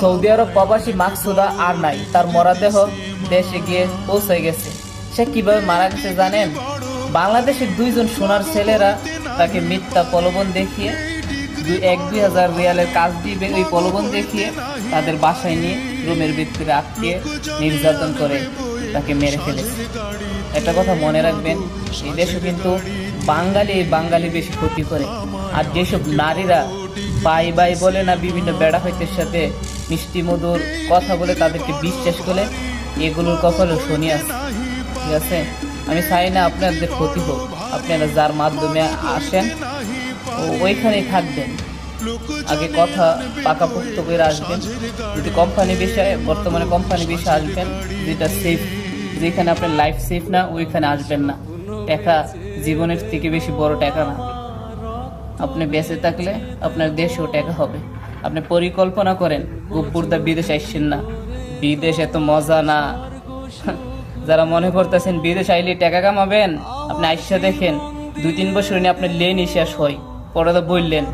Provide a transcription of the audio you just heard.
Saudi আরব প্রবাসী মাকসুদা আর নাই, তার মরদেহ দেশে গিয়ে পৌঁছে গেছে। সে কিভাবে মারা গেছে জানেন? বাংলাদেশের দুইজন সোনার ছেলেরা তাকে মিথ্যা প্রলোভন দেখিয়ে 2,000 রিয়ালের কাজ দিবে ওই প্রলোভন দেখিয়ে তাদের বাসায় নিয়ে রুমের ভিতরে আটকে নির্যাতন করে তাকে মেরে ফেলেছে। একটা কথা মনে রাখবেন, এই দেশে কিন্তু বাঙালি বেশি ক্ষতি করে। আর যেসব নারীরা বাই বাই বলে না, বিভিন্ন বেড়া হইতের সাথে মিষ্টি মধুর কথা বলে তাদেরকে বিশ্বাস করে, এগুলোর কপালে শনি আছে। ঠিক আছে, আমি চাই না আপনাদের ক্ষতি হোক। আপনারা যার মাধ্যমে আসেন ওইখানেই থাকবেন, আগে কথা পাকাপোক্ত করে আসবেন। যদি কোম্পানি বিষয়ে, বর্তমানে কোম্পানি বিষয়ে আসবেন যেটা সেফ, যেখানে আপনার লাইফ সেফ না ওইখানে আসবেন না। টাকা জীবনের থেকে বেশি বড় টাকা না। আপনি বেঁচে থাকলে আপনার দেশেও টাকা হবে। আপনি পরিকল্পনা করেন, গুপুরদা বিদেশ আসছেন না, বিদেশ এত মজা না। যারা মনে করতেছেন বিদেশ আইলে টাকা কামাবেন, আপনি আইসা দেখেন 2-3 বছর নিয়ে আপনার লেনই শেষ হয়, পরে তো বললেন